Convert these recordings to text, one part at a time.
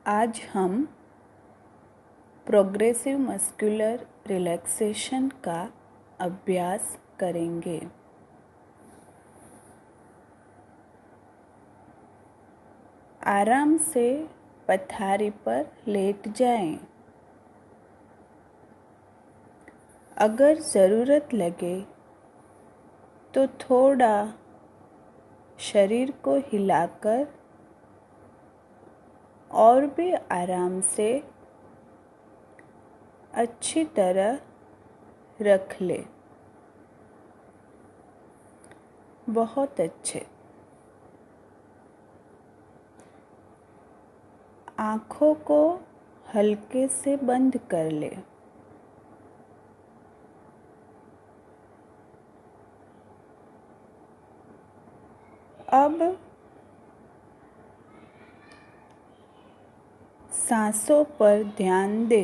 आज हम progressive muscular relaxation का अभ्यास करेंगे। आराम से पथारी पर लेट जाएं। अगर ज़रूरत लगे तो थोड़ा शरीर को हिलाकर और भी आराम से अच्छी तरह रख ले। बहुत अच्छे। आँखों को हल्के से बंद कर ले। अब सांसों पर ध्यान दे।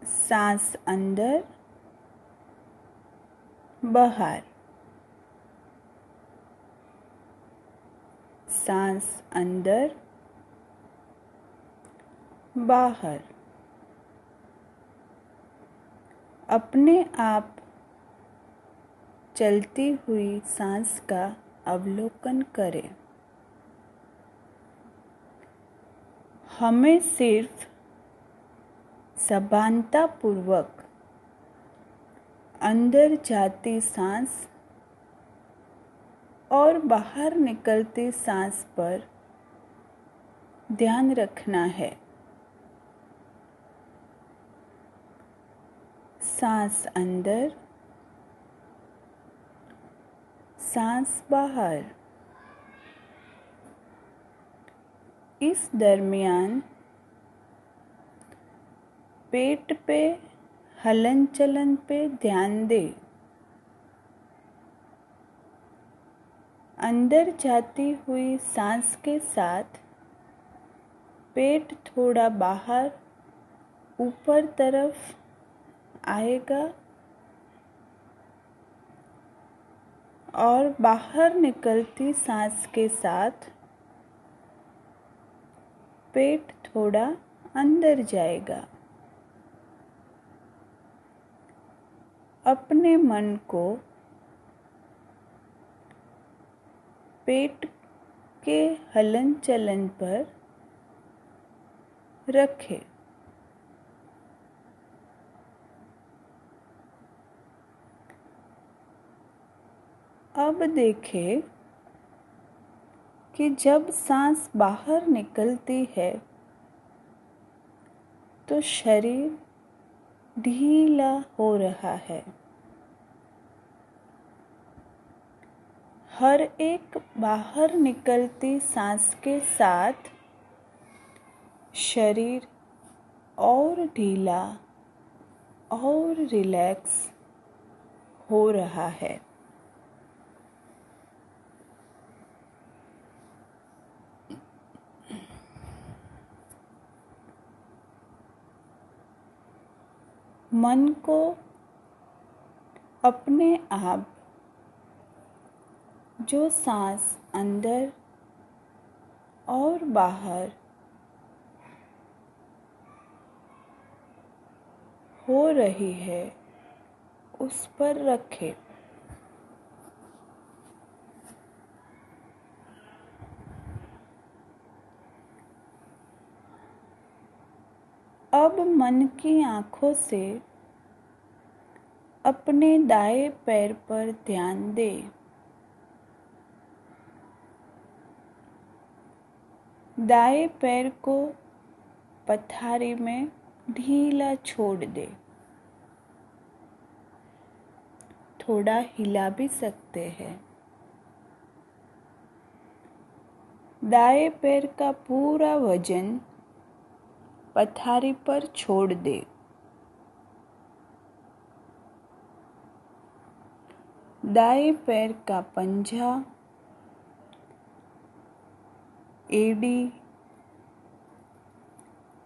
सांस अंदर, बाहर। सांस अंदर, बाहर। अपने आप चलती हुई सांस का अवलोकन करें। हमें सिर्फ सभानतापूर्वक अंदर जाती सांस और बाहर निकलती सांस पर ध्यान रखना है। सांस अंदर, सांस बाहर। इस दरमियान पेट पे हलन चलन पे ध्यान दे। अंदर जाती हुई सांस के साथ पेट थोड़ा बाहर ऊपर तरफ आएगा और बाहर निकलती सांस के साथ पेट थोड़ा अंदर जाएगा। अपने मन को पेट के हलन चलन पर रखें। अब देखें कि जब सांस बाहर निकलती है तो शरीर ढीला हो रहा है। हर एक बाहर निकलती सांस के साथ शरीर और ढीला और रिलैक्स हो रहा है। मन को अपने आप जो सांस अंदर और बाहर हो रही है उस पर रखें। अब मन की आँखों से अपने दाएं पैर पर ध्यान दे। दाएं पैर को पथारी में ढीला छोड़ दे। थोड़ा हिला भी सकते हैं। दाएं पैर का पूरा वजन पथारी पर छोड़ दे। दाएं पैर का पंजा, एड़ी,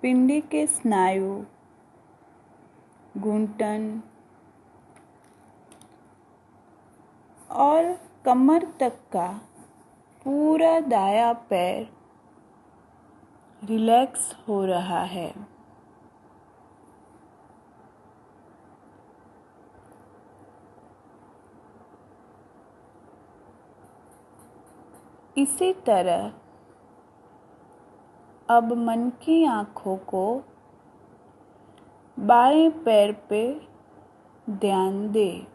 पिंडी के स्नायु, घुटन और कमर तक का पूरा दायां पैर रिलैक्स हो रहा है। इसी तरह अब मन की आँखों को बाएं पैर पे ध्यान दे।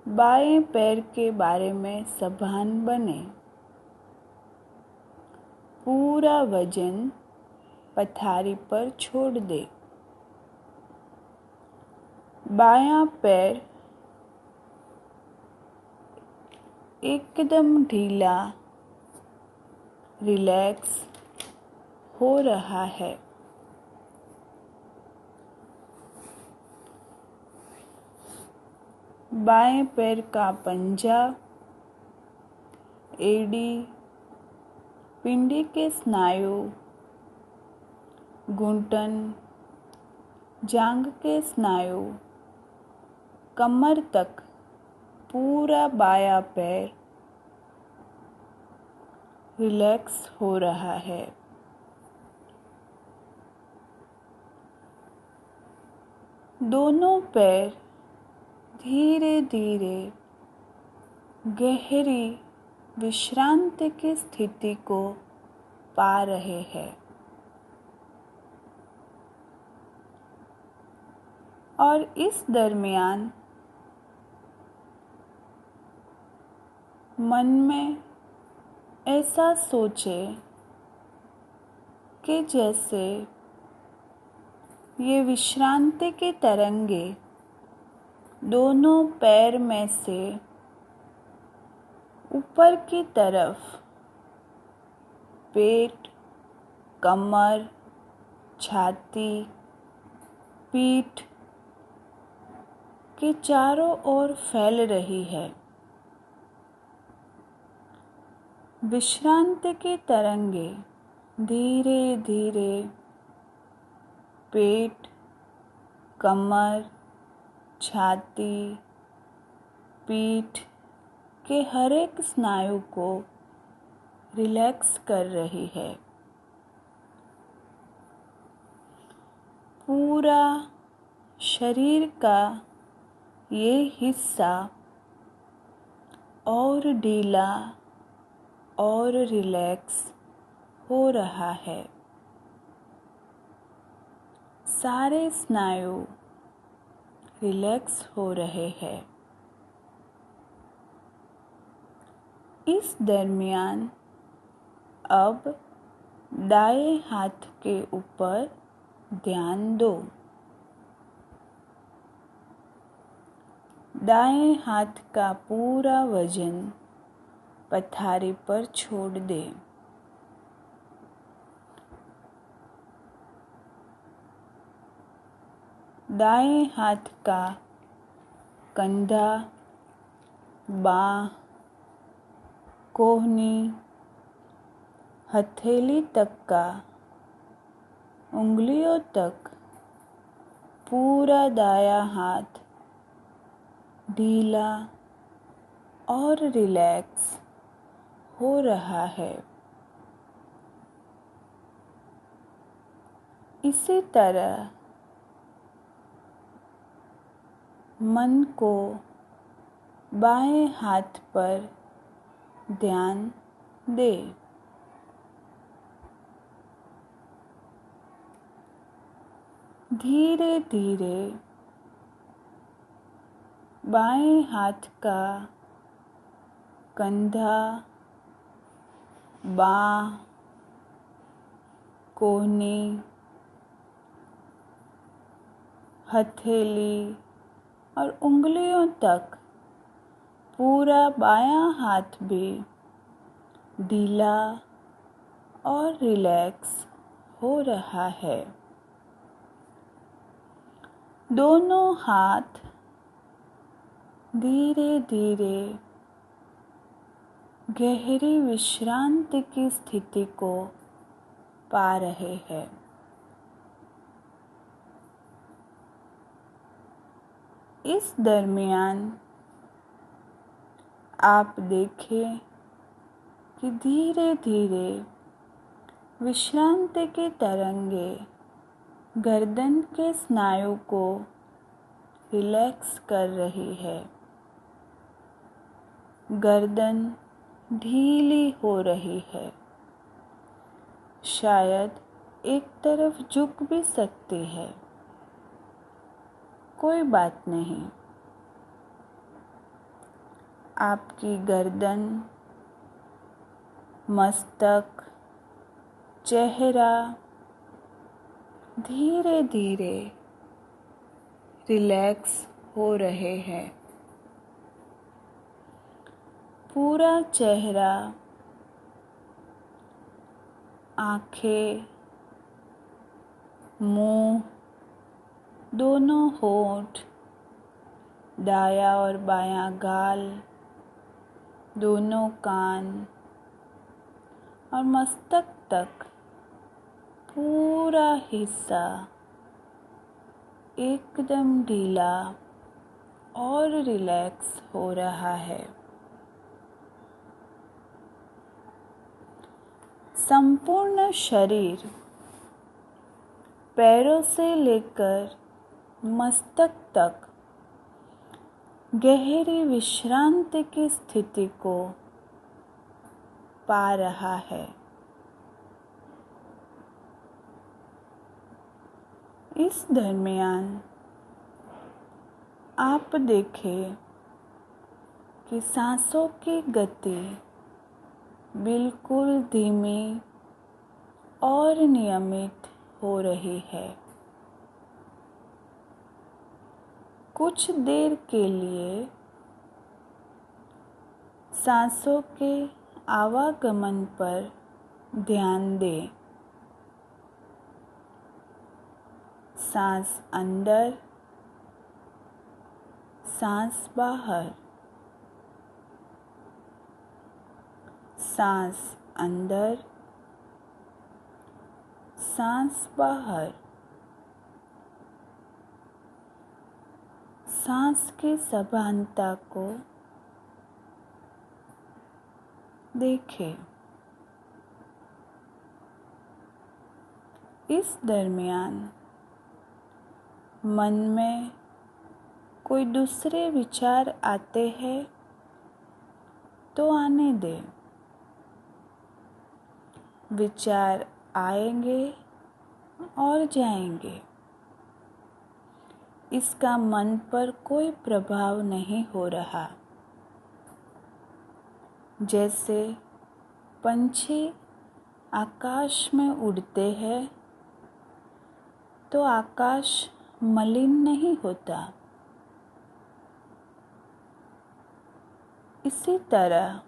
बाएं पैर के बारे में सावधान बने। पूरा वजन पथारी पर छोड़ दे। बायां पैर एकदम ढीला रिलैक्स हो रहा है। बाएं पैर का पंजा, एड़ी, पिंडी के स्नायु, घुटन, जांघ के स्नायु, कमर तक पूरा बायां पैर रिलैक्स हो रहा है। दोनों पैर धीरे धीरे गहरी विश्रांति की स्थिति को पा रहे हैं और इस दरमियान मन में ऐसा सोचे कि जैसे ये विश्रांति की तरंगे दोनों पैर में से ऊपर की तरफ पेट, कमर, छाती, पीठ के चारों ओर फैल रही है। विश्रांति की तरंगे धीरे धीरे पेट, कमर, छाती, पीठ के हर एक स्नायु को रिलैक्स कर रही है। पूरा शरीर का ये हिस्सा और ढीला और रिलैक्स हो रहा है। सारे स्नायु रिलैक्स हो रहे हैं। इस दरमियान अब दाएं हाथ के ऊपर ध्यान दो। दाएं हाथ का पूरा वजन पथारी पर छोड़ दे। दाएं हाथ का कंधा, बाँह, कोहनी, हथेली तक का उंगलियों तक पूरा दायां हाथ ढीला और रिलैक्स हो रहा है। इसी तरह मन को बाएं हाथ पर ध्यान दे। धीरे धीरे बाएं हाथ का कंधा, बाँह, कोहनी, हथेली और उंगलियों तक पूरा बायां हाथ भी ढीला और रिलैक्स हो रहा है। दोनों हाथ धीरे धीरे गहरी विश्रांति की स्थिति को पा रहे हैं। इस दरमियान आप देखें कि धीरे धीरे विश्रांति की तरंगे गर्दन के स्नायु को रिलैक्स कर रही है। गर्दन ढीली हो रही है, शायद एक तरफ झुक भी सकती है। कोई बात नहीं, आपकी गर्दन, मस्तक, चेहरा धीरे धीरे रिलैक्स हो रहे हैं। पूरा चेहरा, आँखें, मुंह, दोनों होंठ, दायां और बायां गाल, दोनों कान और मस्तक तक पूरा हिस्सा एकदम ढीला और रिलैक्स हो रहा है। संपूर्ण शरीर, पैरों से लेकर मस्तक तक गहरी विश्रांति की स्थिति को पा रहा है। इस दरमियान आप देखें कि सांसों की गति बिल्कुल धीमी और नियमित हो रही है। कुछ देर के लिए सांसों के आवागमन पर ध्यान दें। सांस अंदर, सांस बाहर, सांस अंदर, सांस बाहर। सांस की सभानता को देखें। इस दरमियान मन में कोई दूसरे विचार आते हैं तो आने दें। विचार आएंगे और जाएंगे, इसका मन पर कोई प्रभाव नहीं हो रहा। जैसे पंछी आकाश में उड़ते हैं तो आकाश मलिन नहीं होता, इसी तरह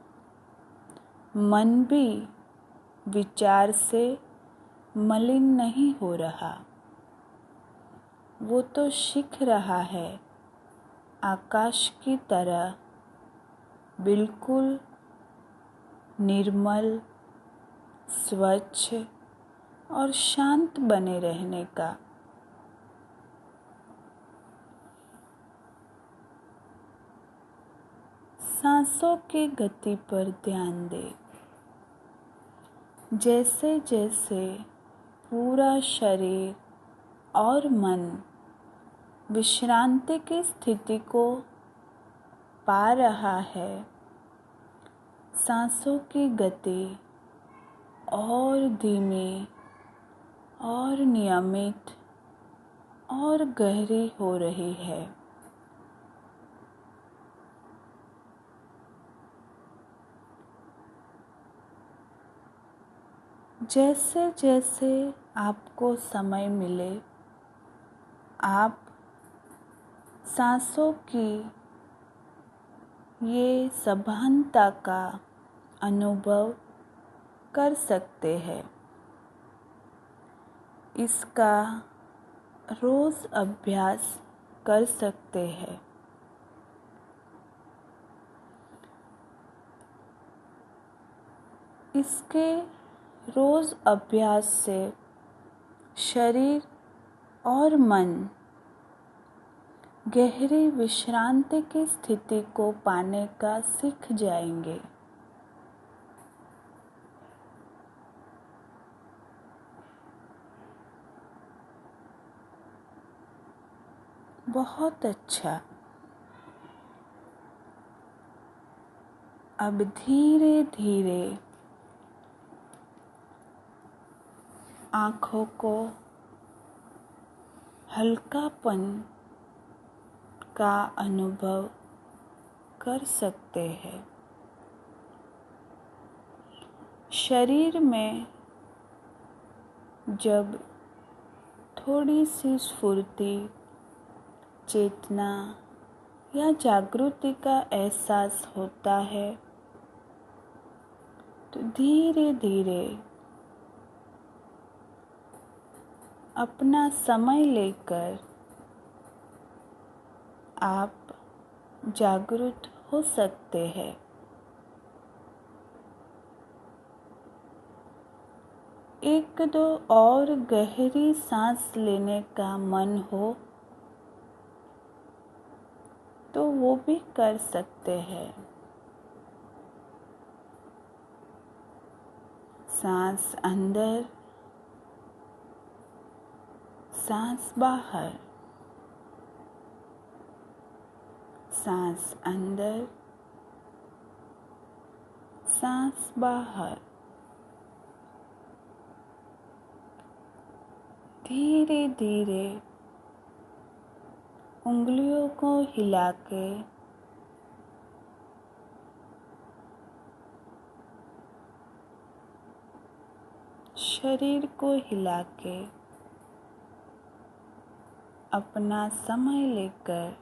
मन भी विचार से मलिन नहीं हो रहा। वो तो सीख रहा है आकाश की तरह बिल्कुल निर्मल, स्वच्छ और शांत बने रहने का। सांसों की गति पर ध्यान दें। जैसे जैसे पूरा शरीर और मन विश्रांति की स्थिति को पा रहा है, सांसों की गति और धीमी और नियमित और गहरी हो रही है। जैसे जैसे आपको समय मिले, आप सांसों की ये सभानता का अनुभव कर सकते हैं। इसका रोज़ अभ्यास कर सकते हैं। इसके रोज़ अभ्यास से शरीर और मन गहरी विश्रांति की स्थिति को पाने का सीख जाएंगे। बहुत अच्छा। अब धीरे धीरे आँखों को हल्कापन का अनुभव कर सकते हैं। शरीर में जब थोड़ी सी स्फूर्ति, चेतना या जागृति का एहसास होता है तो धीरे धीरे अपना समय लेकर आप जागृत हो सकते हैं। एक दो और गहरी सांस लेने का मन हो तो वो भी कर सकते हैं। सांस अंदर, सांस बाहर, सांस अंदर, सांस बाहर। धीरे धीरे उंगलियों को हिला के शरीर को हिला के अपना समय लेकर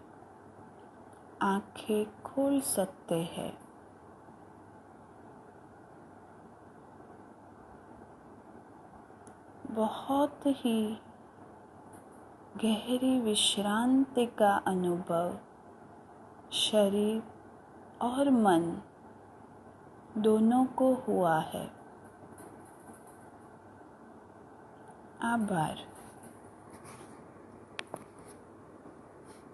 आँखें खोल सकते हैं। बहुत ही गहरी विश्रांति का अनुभव शरीर और मन दोनों को हुआ है। आभार।